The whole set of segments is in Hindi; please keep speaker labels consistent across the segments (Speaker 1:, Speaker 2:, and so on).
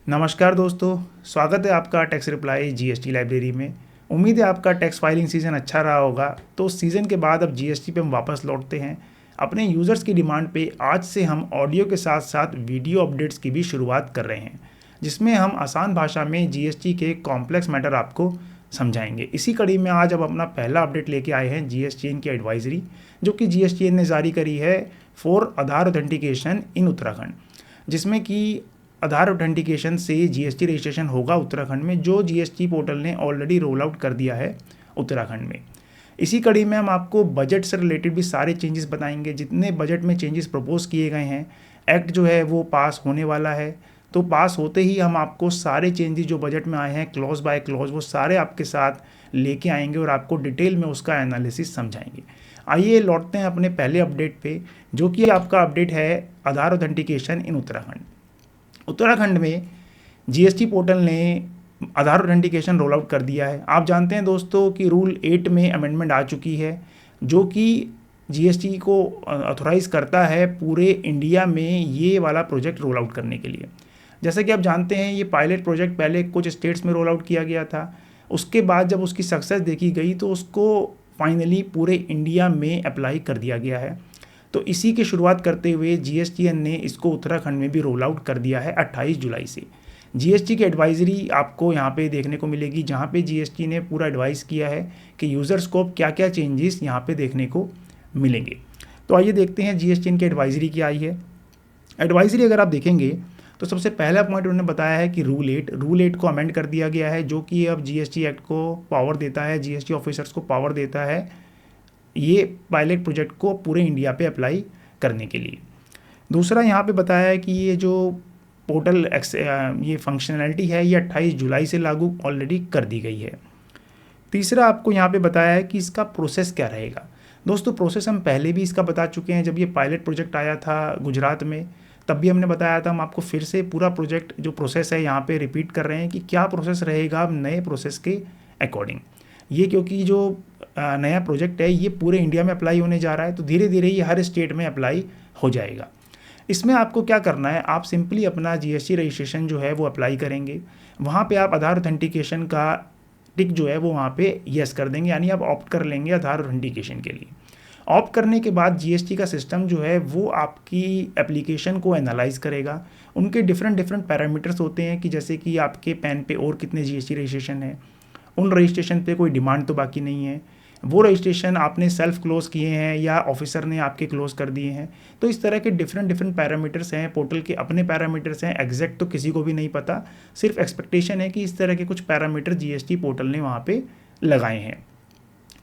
Speaker 1: नमस्कार दोस्तों, स्वागत है आपका टैक्स रिप्लाई जीएसटी लाइब्रेरी में। उम्मीद है आपका टैक्स फाइलिंग सीज़न अच्छा रहा होगा। तो सीज़न के बाद अब जीएसटी पे हम वापस लौटते हैं। अपने यूज़र्स की डिमांड पे आज से हम ऑडियो के साथ साथ वीडियो अपडेट्स की भी शुरुआत कर रहे हैं, जिसमें हम आसान भाषा में जीएसटी के कॉम्प्लेक्स मैटर आपको समझाएंगे। इसी कड़ी में आज हम अपना पहला अपडेट लेके आए हैं जीएसटीएन की एडवाइजरी, जो कि जीएसटीएन ने जारी करी है फॉर आधार ऑथेंटिकेशन इन उत्तराखंड, जिसमें कि आधार ऑथेंटिकेशन से जीएसटी रजिस्ट्रेशन होगा उत्तराखंड में, जो जीएसटी पोर्टल ने ऑलरेडी रोल आउट कर दिया है उत्तराखंड में। इसी कड़ी में हम आपको बजट से रिलेटेड भी सारे चेंजेस बताएंगे। जितने बजट में चेंजेस प्रपोज किए गए हैं, एक्ट जो है वो पास होने वाला है, तो पास होते ही हम आपको सारे चेंजेस जो बजट में आए हैं क्लॉज बाय क्लॉज वो सारे आपके साथ लेके आएंगे और आपको डिटेल में उसका एनालिसिस समझाएंगे। आइए लौटते हैं अपने पहले अपडेट पे, जो कि आपका अपडेट है आधार ऑथेंटिकेशन इन उत्तराखंड। उत्तराखंड में जीएसटी पोर्टल ने आधार ऑथेंटिकेशन रोल आउट कर दिया है। आप जानते हैं दोस्तों कि रूल 8 में अमेंडमेंट आ चुकी है, जो कि जीएसटी को ऑथोराइज करता है पूरे इंडिया में ये वाला प्रोजेक्ट रोल आउट करने के लिए। जैसे कि आप जानते हैं, ये पायलट प्रोजेक्ट पहले कुछ स्टेट्स में रोल आउट किया गया था। उसके बाद जब उसकी सक्सेस देखी गई तो उसको फाइनली पूरे इंडिया में अप्लाई कर दिया गया है। तो इसी की शुरुआत करते हुए जीएसटीएन ने इसको उत्तराखंड में भी रोल आउट कर दिया है 28 जुलाई से। जीएसटी की एडवाइजरी आपको यहाँ पे देखने को मिलेगी, जहाँ पे जीएसटी ने पूरा एडवाइस किया है कि यूज़र्स को क्या क्या चेंजेस यहाँ पे देखने को मिलेंगे। तो आइए देखते हैं जीएसटीएन की एडवाइजरी क्या आई है। एडवाइजरी अगर आप देखेंगे तो सबसे पहला पॉइंट उन्होंने बताया है कि रूल 8 को अमेंड कर दिया गया है, जो कि अब जीएसटी एक्ट को पावर देता है, जीएसटी ऑफिसर्स को पावर देता है ये पायलट प्रोजेक्ट को पूरे इंडिया पे अप्लाई करने के लिए। दूसरा यहाँ पे बताया है कि ये जो पोर्टल ये फंक्शनैलिटी है ये 28 जुलाई से लागू ऑलरेडी कर दी गई है। तीसरा आपको यहाँ पे बताया है कि इसका प्रोसेस क्या रहेगा। दोस्तों प्रोसेस हम पहले भी इसका बता चुके हैं, जब ये पायलट प्रोजेक्ट आया था गुजरात में तब भी हमने बताया था। हम आपको फिर से पूरा प्रोजेक्ट जो प्रोसेस है यहाँ पे रिपीट कर रहे हैं कि क्या प्रोसेस रहेगा अब नए प्रोसेस के अकॉर्डिंग। ये क्योंकि जो नया प्रोजेक्ट है ये पूरे इंडिया में अप्लाई होने जा रहा है, तो धीरे धीरे ये हर स्टेट में अप्लाई हो जाएगा। इसमें आपको क्या करना है, आप सिंपली अपना जीएसटी रजिस्ट्रेशन जो है वो अप्लाई करेंगे। वहाँ पे आप आधार ऑथेंटिकेशन का टिक जो है वो वहाँ पे यस कर देंगे, यानी आप ऑप्ट कर लेंगे आधार ऑथेंटिकेशन के लिए। ऑप्ट करने के बाद जीएसटी का सिस्टम जो है वो आपकी एप्लीकेशन को एनालाइज करेगा। उनके डिफरेंट पैरामीटर्स होते हैं कि जैसे कि आपके पैन पे और कितने जीएसटी रजिस्ट्रेशन है, उन रजिस्ट्रेशन पे कोई डिमांड तो बाकी नहीं है, वो रजिस्ट्रेशन आपने सेल्फ क्लोज किए हैं या ऑफिसर ने आपके क्लोज कर दिए हैं। तो इस तरह के डिफरेंट पैरामीटर्स हैं, पोर्टल के अपने पैरामीटर्स हैं। एग्जैक्ट तो किसी को भी नहीं पता, सिर्फ एक्सपेक्टेशन है कि इस तरह के कुछ पैरामीटर जीएसटी पोर्टल ने वहाँ पे लगाए हैं।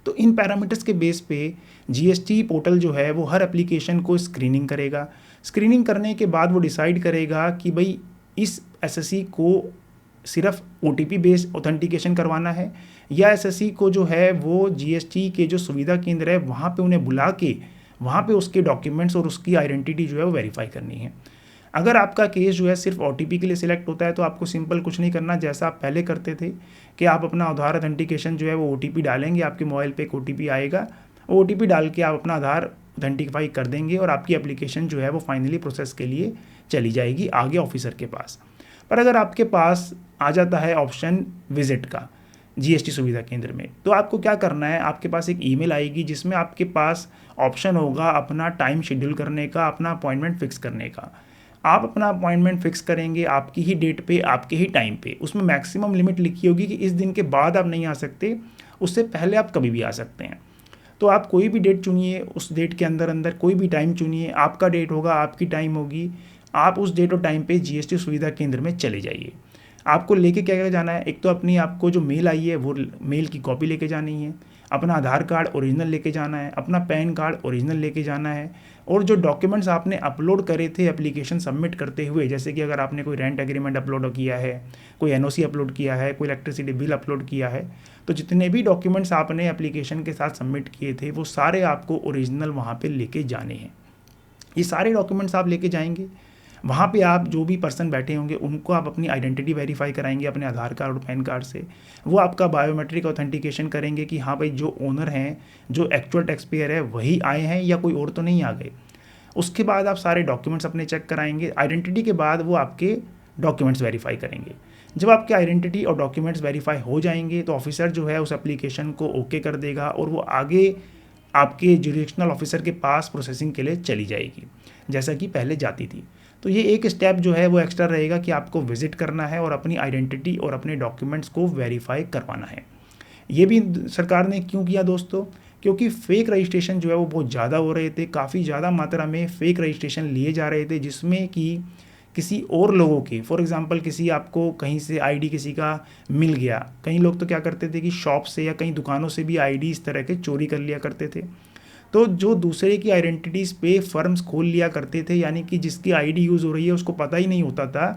Speaker 1: तो इन पैरामीटर्स के बेस पे जीएसटी पोर्टल जो है वो हर एप्लीकेशन को स्क्रीनिंग करेगा। स्क्रीनिंग करने के बाद वो डिसाइड करेगा कि भाई इस एसएससी को सिर्फ ओटीपी बेस्ड ऑथेंटिकेशन करवाना है या एसएससी को जो है वो जीएसटी के जो सुविधा केंद्र है वहाँ पे उन्हें बुला के वहाँ पे उसके डॉक्यूमेंट्स और उसकी आइडेंटिटी जो है वो वेरीफाई करनी है। अगर आपका केस जो है सिर्फ ओटीपी के लिए सिलेक्ट होता है तो आपको सिंपल कुछ नहीं करना, जैसा आप पहले करते थे कि आप अपना आधार ऑथेंटिकेशन जो है वो ओटीपी डालेंगे, आपके मोबाइल पे एक ओटीपी आएगा, ओटीपी डाल के आप अपना आधार ऑथेंटिफाई कर देंगे और आपकी एप्लीकेशन जो है वो फाइनली प्रोसेस के लिए चली जाएगी आगे ऑफिसर के पास। पर अगर आपके पास आ जाता है ऑप्शन विजिट का जीएसटी सुविधा केंद्र में, तो आपको क्या करना है, आपके पास एक ईमेल आएगी जिसमें आपके पास ऑप्शन होगा अपना टाइम शेड्यूल करने का, अपना अपॉइंटमेंट फिक्स करने का। आप अपना अपॉइंटमेंट फिक्स करेंगे आपकी ही डेट पे, आपके ही टाइम पे। उसमें मैक्सिमम लिमिट लिखी होगी कि इस दिन के बाद आप नहीं आ सकते, उससे पहले आप कभी भी आ सकते हैं। तो आप कोई भी डेट चुनिए, उस डेट के अंदर कोई भी टाइम चुनिए, आपका डेट होगा, आपकी टाइम होगी, आप उस डेट और टाइम पे जीएसटी सुविधा केंद्र में चले जाइए। आपको लेके क्या क्या जाना है, एक तो अपनी आपको जो मेल आई है वो मेल की कॉपी लेके जानी है, अपना आधार कार्ड ओरिजिनल लेके जाना है, अपना पैन कार्ड ओरिजिनल लेके जाना है, और जो डॉक्यूमेंट्स आपने अपलोड करे थे एप्लीकेशन सबमिट करते हुए, जैसे कि अगर आपने कोई रेंट एग्रीमेंट अपलोड किया है, कोई एनओसी अपलोड किया है, कोई इलेक्ट्रिसिटी बिल अपलोड किया है, तो जितने भी डॉक्यूमेंट्स आपने एप्लीकेशन के साथ सबमिट किए थे वो सारे आपको ओरिजिनल वहाँ पे लेके जाने हैं। ये सारे डॉक्यूमेंट्स आप लेके जाएंगे। वहाँ पे आप जो भी पर्सन बैठे होंगे उनको आप अपनी आइडेंटिटी वेरीफाई कराएंगे अपने आधार कार्ड और पैन कार्ड से। वो आपका बायोमेट्रिक ऑथेंटिकेशन करेंगे कि हाँ भाई जो ओनर हैं, जो एक्चुअल टैक्स पेयर है वही आए हैं या कोई और तो नहीं आ गए। उसके बाद आप सारे डॉक्यूमेंट्स अपने चेक कराएंगे। आइडेंटिटी के बाद वो आपके डॉक्यूमेंट्स वेरीफाई करेंगे। जब आपके आइडेंटिटी और डॉक्यूमेंट्स वेरीफाई हो जाएंगे तो ऑफिसर जो है उस एप्लीकेशन को ओके कर देगा और वो आगे आपके जुरिडिक्शनल ऑफिसर के पास प्रोसेसिंग के लिए चली जाएगी, जैसा कि पहले जाती थी। तो ये एक स्टेप जो है वो एक्स्ट्रा रहेगा कि आपको विजिट करना है और अपनी आइडेंटिटी और अपने डॉक्यूमेंट्स को वेरीफाई करवाना है। ये भी सरकार ने क्यों किया दोस्तों? क्योंकि फेक रजिस्ट्रेशन जो है वो बहुत ज़्यादा हो रहे थे, काफ़ी ज़्यादा मात्रा में फेक रजिस्ट्रेशन लिए जा रहे थे, जिसमें कि किसी और लोगों के, फॉर एग्जांपल किसी आपको कहीं से आईडी किसी का मिल गया। कई लोग तो क्या करते थे कि शॉप से या कई दुकानों से भी आईडी इस तरह के चोरी कर लिया करते थे। तो जो दूसरे की आइडेंटिटीज़ पे फर्म्स खोल लिया करते थे, यानी कि जिसकी आईडी यूज़ हो रही है उसको पता ही नहीं होता था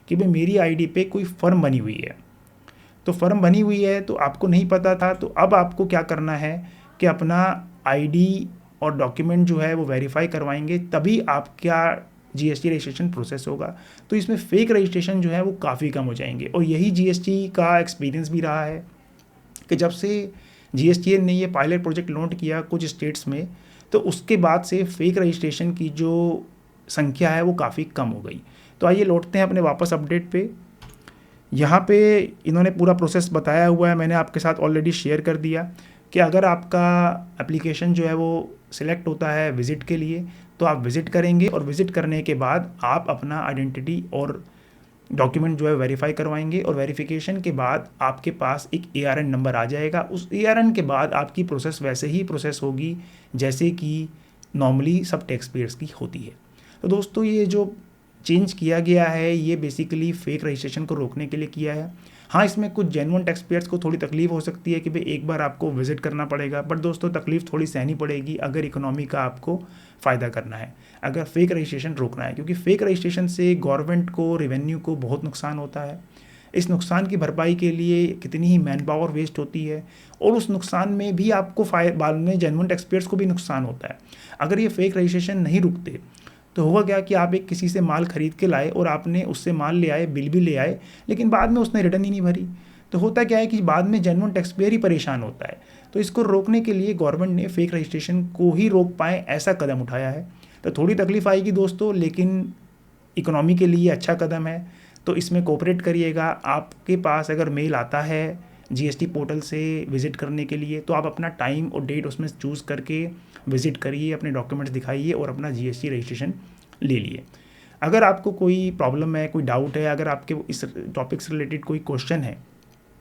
Speaker 1: कि भाई मेरी आईडी पे कोई फर्म बनी हुई है। तो फर्म बनी हुई है तो आपको नहीं पता था। तो अब आपको क्या करना है कि अपना आईडी और डॉक्यूमेंट जो है वो वेरीफाई करवाएंगे, तभी आपका जीएसटी रजिस्ट्रेशन प्रोसेस होगा। तो इसमें फेक रजिस्ट्रेशन जो है वो काफ़ी कम हो जाएंगे। और यही जीएसटी का एक्सपीरियंस भी रहा है कि जब से जीएसटी ने ये पायलट प्रोजेक्ट लॉन्च किया कुछ स्टेट्स में, तो उसके बाद से फेक रजिस्ट्रेशन की जो संख्या है वो काफ़ी कम हो गई। तो आइए लौटते हैं अपने वापस अपडेट पे। यहाँ पे इन्होंने पूरा प्रोसेस बताया हुआ है, मैंने आपके साथ ऑलरेडी शेयर कर दिया कि अगर आपका एप्लीकेशन जो है वो सिलेक्ट होता है विज़िट के लिए, तो आप विज़िट करेंगे और विज़िट करने के बाद आप अपना आइडेंटिटी और डॉक्यूमेंट जो है वेरीफाई करवाएंगे और वेरिफिकेशन के बाद आपके पास एक ARN नंबर आ जाएगा। उस ARN के बाद आपकी प्रोसेस वैसे ही प्रोसेस होगी जैसे कि नॉर्मली सब टैक्स पेयर्स की होती है। तो दोस्तों ये जो चेंज किया गया है ये बेसिकली फेक रजिस्ट्रेशन को रोकने के लिए किया है। हाँ, इसमें कुछ जेन्युइन टैक्स पेयर्स को थोड़ी तकलीफ हो सकती है कि भाई एक बार आपको विजिट करना पड़ेगा, बट दोस्तों तकलीफ थोड़ी सहनी पड़ेगी अगर इकोनॉमी का आपको फ़ायदा करना है, अगर फेक रजिस्ट्रेशन रोकना है। क्योंकि फेक रजिस्ट्रेशन से गवर्नमेंट को, रेवेन्यू को बहुत नुकसान होता है। इस नुकसान की भरपाई के लिए कितनी ही मैन पावर वेस्ट होती है और उस नुकसान में भी आपको बाद में जेन्युइन टैक्स पेयर्स को भी नुकसान होता है। अगर ये फेक रजिस्ट्रेशन नहीं रुकते तो होगा क्या कि आप एक किसी से माल खरीद के लाए और आपने उससे माल ले आए, बिल भी ले आए, लेकिन बाद में उसने रिटर्न ही नहीं भरी। तो होता क्या है कि बाद में जेन्युइन टैक्स पेयर ही परेशान होता है। तो इसको रोकने के लिए गवर्नमेंट ने फेक रजिस्ट्रेशन को ही रोक पाए ऐसा कदम उठाया है। तो थोड़ी तकलीफ आएगी दोस्तों, लेकिन इकोनॉमी के लिए अच्छा कदम है, तो इसमें कोऑपरेट करिएगा। आपके पास अगर मेल आता है जीएसटी पोर्टल से विज़िट करने के लिए, तो आप अपना टाइम और डेट उसमें चूज़ करके विज़िट करिए, अपने डॉक्यूमेंट्स दिखाइए और अपना जीएसटी रजिस्ट्रेशन ले लिए। अगर आपको कोई प्रॉब्लम है, कोई डाउट है, अगर आपके इस टॉपिक से रिलेटेड कोई क्वेश्चन है,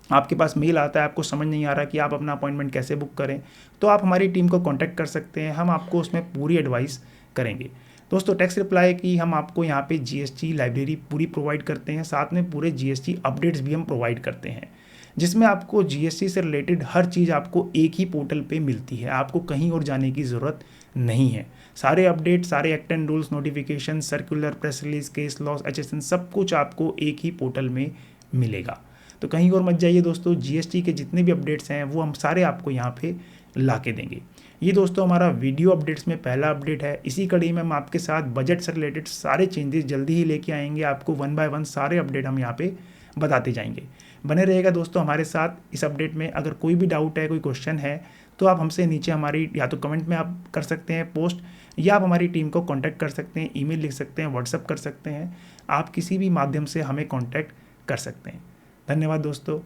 Speaker 1: आपके पास मेल आता है, आपको समझ नहीं आ रहा कि आप अपना अपॉइंटमेंट कैसे बुक करें, तो आप हमारी टीम को कांटेक्ट कर सकते हैं, हम आपको उसमें पूरी एडवाइस करेंगे। दोस्तों टैक्स रिप्लाई की हम आपको यहाँ पे जीएसटी लाइब्रेरी पूरी प्रोवाइड करते हैं, साथ में पूरे जीएसटी अपडेट्स भी हम प्रोवाइड करते हैं, जिसमें आपको जीएसटी से रिलेटेड हर चीज़ आपको एक ही पोर्टल पे मिलती है, आपको कहीं और जाने की ज़रूरत नहीं है। सारे अपडेट, सारे act and rules, notification, circular, press release, case laws, HSN सब कुछ आपको एक ही पोर्टल में मिलेगा। तो कहीं और मत जाइए दोस्तों, जीएसटी के जितने भी अपडेट्स हैं वो हम सारे आपको यहाँ पे ला के देंगे। ये दोस्तों हमारा वीडियो अपडेट्स में पहला अपडेट है। इसी कड़ी में हम आपके साथ बजट से रिलेटेड सारे चेंजेस जल्दी ही लेके आएंगे, आपको 1 बाय 1 सारे अपडेट हम यहाँ पे बताते जाएंगे। बने रहेगा दोस्तों हमारे साथ इस अपडेट में। अगर कोई भी डाउट है, कोई क्वेश्चन है, तो आप हमसे नीचे हमारी या तो कमेंट में आप कर सकते हैं पोस्ट, या आप हमारी टीम को कांटेक्ट कर सकते हैं, ईमेल लिख सकते हैं, व्हाट्सएप कर सकते हैं, आप किसी भी माध्यम से हमें कांटेक्ट कर सकते हैं। धन्यवाद दोस्तों।